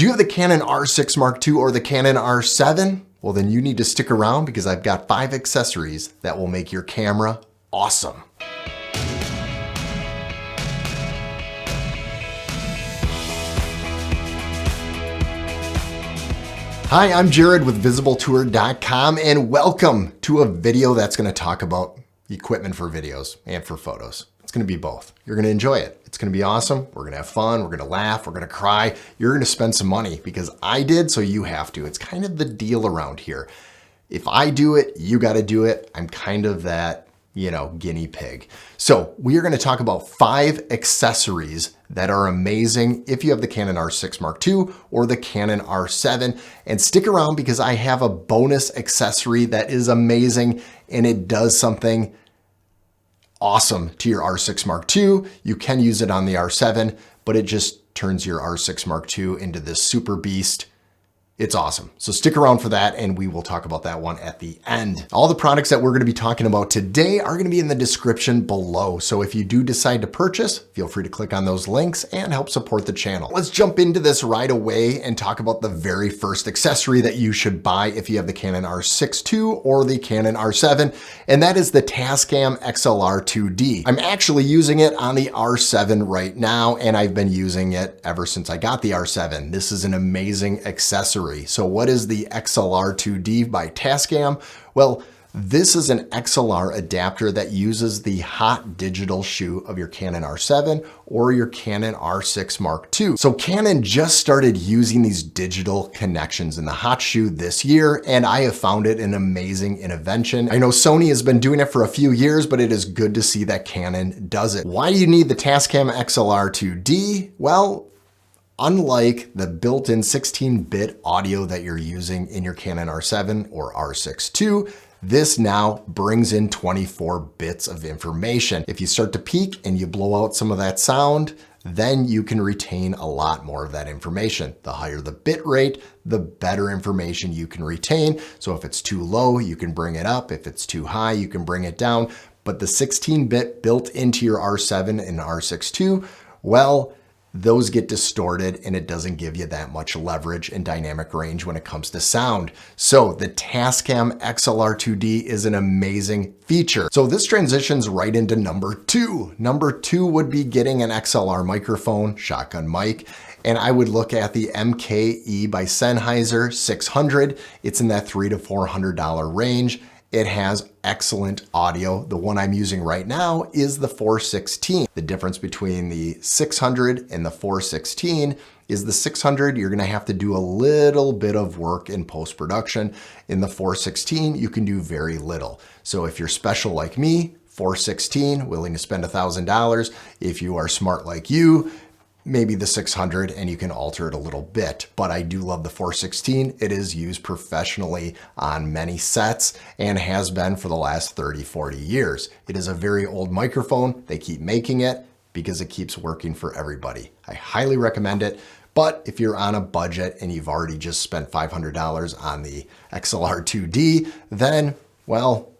Do you have the Canon R6 Mark II or the Canon R7? Well, then you need to stick around because I've got 5 accessories that will make your camera awesome. Hi, I'm Jared with VisibleTour.com and welcome to a video that's going to talk about equipment for videos and for photos. It's going to be both. You're going to enjoy it. It's going to be awesome. We're going to have fun. We're going to laugh. We're going to cry. You're going to spend some money because I did, so you have to. It's kind of the deal around here. If I do it, you got to do it. I'm kind of that, guinea pig. So we are going to talk about 5 accessories that are amazing if you have the Canon R6 Mark II or the Canon R7. And stick around because I have a bonus accessory that is amazing and it does something awesome to your R6 Mark II. You can use it on the R7, but it just turns your R6 Mark II into this super beast. It's awesome. So stick around for that and we will talk about that one at the end. All the products that we're going to be talking about today are going to be in the description below. So if you do decide to purchase, feel free to click on those links and help support the channel. Let's jump into this right away and talk about the very first accessory that you should buy if you have the Canon R6 II or the Canon R7, and that is the Tascam XLR2D. I'm actually using it on the R7 right now, and I've been using it ever since I got the R7. This is an amazing accessory. So what is the XLR2D by Tascam? Well, this is an XLR adapter that uses the hot digital shoe of your Canon R7 or your Canon R6 Mark II. So Canon just started using these digital connections in the hot shoe this year, and I have found it an amazing invention. I know Sony has been doing it for a few years, but it is good to see that Canon does it. Why do you need the Tascam XLR2D? Well, unlike the built-in 16-bit audio that you're using in your Canon R7 or R6 II, this now brings in 24 bits of information. If you start to peak and you blow out some of that sound, then you can retain a lot more of that information. The higher the bit rate, the better information you can retain. So if it's too low, you can bring it up. If it's too high, you can bring it down. But the 16-bit built into your R7 and R6 II, well, those get distorted and it doesn't give you that much leverage and dynamic range when it comes to sound. So the Tascam XLR2D is an amazing feature. So this transitions right into number 2. Number 2 would be getting an XLR microphone, shotgun mic, and I would look at the MKE by Sennheiser 600. It's in that $300 to $400 range. It has excellent audio. The one I'm using right now is the 416. The difference between the 600 and the 416 is the 600, you're gonna have to do a little bit of work in post-production. In the 416, you can do very little. So if you're special like me, 416, willing to spend $1,000. If you are smart like you, maybe the 600 and you can alter it a little bit, but I do love the 416. It is used professionally on many sets and has been for the last 30, 40 years. It is a very old microphone. They keep making it because it keeps working for everybody. I highly recommend it. But if you're on a budget and you've already just spent $500 on the XLR2D, then, well,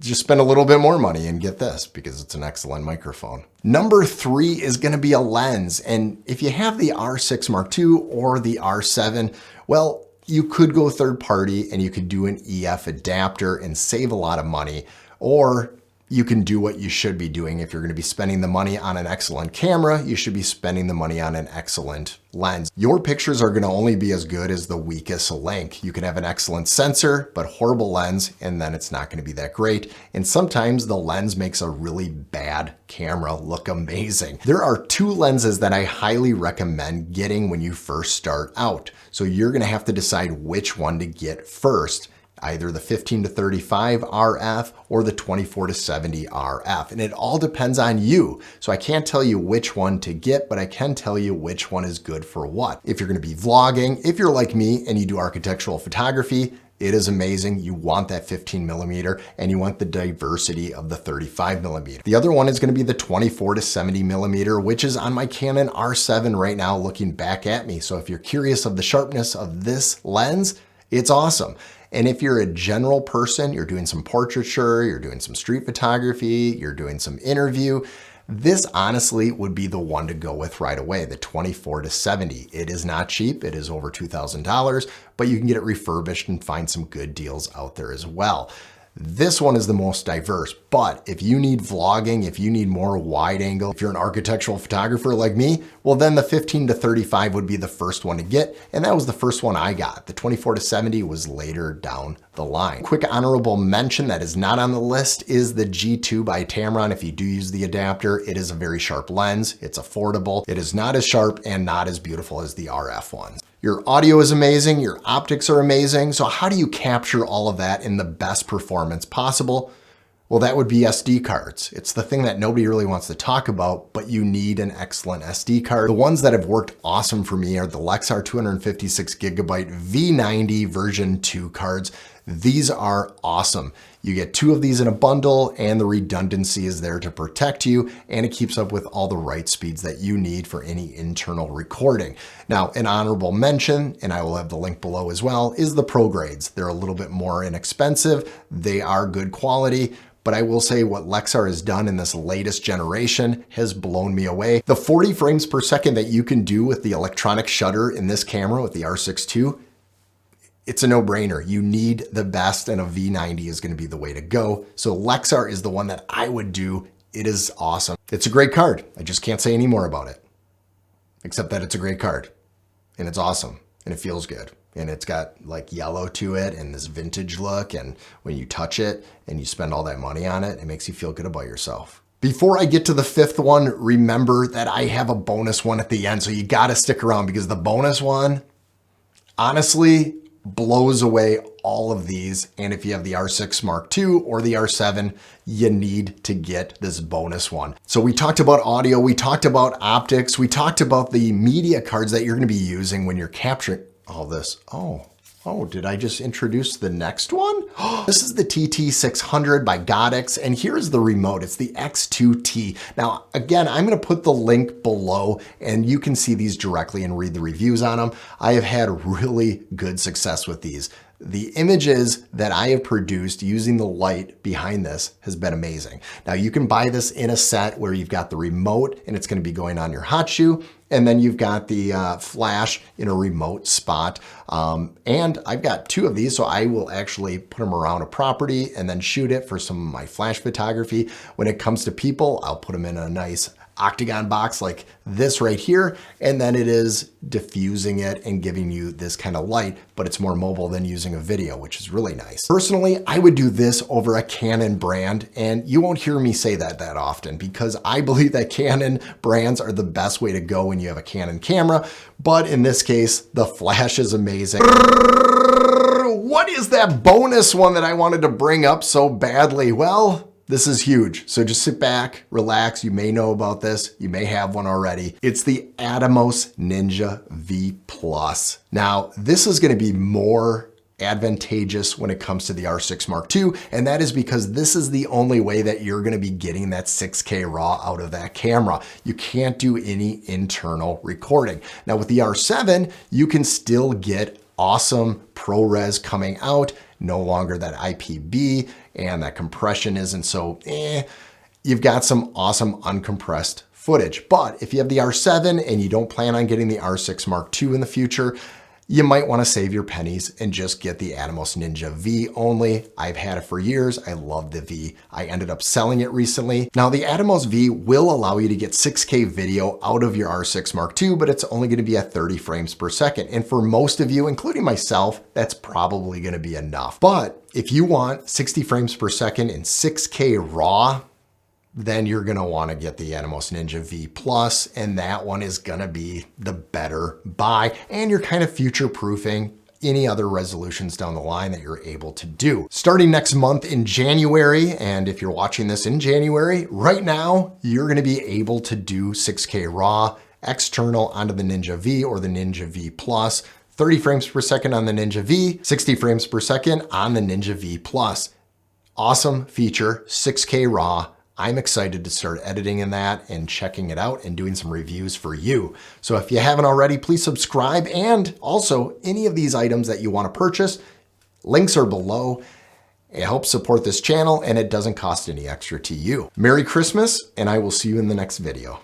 just spend a little bit more money and get this because it's an excellent microphone. Number 3 is going to be a lens. And if you have the R6 Mark II or the R7, well, you could go third party and you could do an EF adapter and save a lot of money, or you can do what you should be doing. If you're going to be spending the money on an excellent camera, you should be spending the money on an excellent lens. Your pictures are going to only be as good as the weakest link. You can have an excellent sensor, but horrible lens, and then it's not going to be that great. And sometimes the lens makes a really bad camera look amazing. There are 2 lenses that I highly recommend getting when you first start out. So you're going to have to decide which one to get first. Either the 15 to 35 RF or the 24 to 70 RF. And it all depends on you. So I can't tell you which one to get, but I can tell you which one is good for what. If you're going to be vlogging, if you're like me and you do architectural photography, it is amazing. You want that 15mm and you want the diversity of the 35mm. The other one is going to be the 24 to 70mm, which is on my Canon R7 right now looking back at me. So if you're curious of the sharpness of this lens, it's awesome. And if you're a general person, you're doing some portraiture, you're doing some street photography, you're doing some interview, This honestly would be the one to go with right away, the 24-70. It is not cheap. It is over $2,000, but you can get it refurbished and find some good deals out there as well. This one is the most diverse, but if you need vlogging, if you need more wide angle, if you're an architectural photographer like me, well then the 15-35 would be the first one to get, and that was the first one I got. The 24-70 was later down the line. Quick honorable mention that is not on the list is the G2 by Tamron. If you do use the adapter, it is a very sharp lens. It's affordable. It is not as sharp and not as beautiful as the RF ones. Your audio is amazing, your optics are amazing, so how do you capture all of that in the best performance possible? Well, that would be SD cards. It's the thing that nobody really wants to talk about, but you need an excellent SD card. The ones that have worked awesome for me are the Lexar 256GB V90 version 2 cards. These are awesome. You get 2 of these in a bundle and the redundancy is there to protect you and it keeps up with all the write speeds that you need for any internal recording. Now, an honorable mention, and I will have the link below as well, is the Pro grades. They're a little bit more inexpensive. They are good quality. But I will say what Lexar has done in this latest generation has blown me away. The 40 frames per second that you can do with the electronic shutter in this camera with the R6 II, it's a no-brainer. You need the best and a V90 is going to be the way to go. So Lexar is the one that I would do. It is awesome. It's a great card. I just can't say any more about it, except that it's a great card and it's awesome and it feels good. And it's got like yellow to it and this vintage look. And when you touch it and you spend all that money on it, it makes you feel good about yourself. Before I get to the 5th one, remember that I have a bonus one at the end. So you got to stick around because the bonus one, honestly, blows away all of these. And if you have the R6 Mark II or the R7, you need to get this bonus one. So we talked about audio, we talked about optics, we talked about the media cards that you're going to be using when you're capturing all this. Oh, did I just introduce the next one? This is the TT600 by Godox, and here's the remote. It's the X2T. Now, again, I'm gonna put the link below and you can see these directly and read the reviews on them. I have had really good success with these. The images that I have produced using the light behind this has been amazing. Now you can buy this in a set where you've got the remote and it's going to be going on your hot shoe. And then you've got the flash in a remote spot. And I've got 2 of these, so I will actually put them around a property and then shoot it for some of my flash photography. When it comes to people, I'll put them in a nice octagon box like this right here, and then it is diffusing it and giving you this kind of light, but it's more mobile than using a video, which is really nice. Personally, I would do this over a Canon brand, and you won't hear me say that often because I believe that Canon brands are the best way to go when you have a Canon camera, but in this case, the flash is amazing. What is that bonus one that I wanted to bring up so badly? Well, this is huge. So just sit back, relax. You may know about this. You may have one already. It's the Atomos Ninja V Plus. Now, this is going to be more advantageous when it comes to the R6 Mark II, and that is because this is the only way that you're going to be getting that 6K RAW out of that camera. You can't do any internal recording. Now with the R7, you can still get awesome ProRes coming out, no longer that IPB, and that compression isn't so You've got some awesome uncompressed footage. But if you have the R7 and you don't plan on getting the R6 Mark II in the future, you might want to save your pennies and just get the Atomos Ninja V only. I've had it for years. I love the V. I ended up selling it recently. Now the Atomos V will allow you to get 6K video out of your R6 Mark II, but it's only going to be at 30 frames per second. And for most of you, including myself, that's probably going to be enough. But if you want 60 frames per second and 6K RAW, then you're going to want to get the Atomos Ninja V Plus, and that one is going to be the better buy, and you're kind of future-proofing any other resolutions down the line that you're able to do. Starting next month in January, and if you're watching this in January, right now, you're going to be able to do 6K RAW external onto the Ninja V or the Ninja V Plus, 30 frames per second on the Ninja V, 60 frames per second on the Ninja V Plus. Awesome feature, 6K RAW. I'm excited to start editing in that and checking it out and doing some reviews for you. So if you haven't already, please subscribe. And also any of these items that you want to purchase, links are below. It helps support this channel and it doesn't cost any extra to you. Merry Christmas, and I will see you in the next video.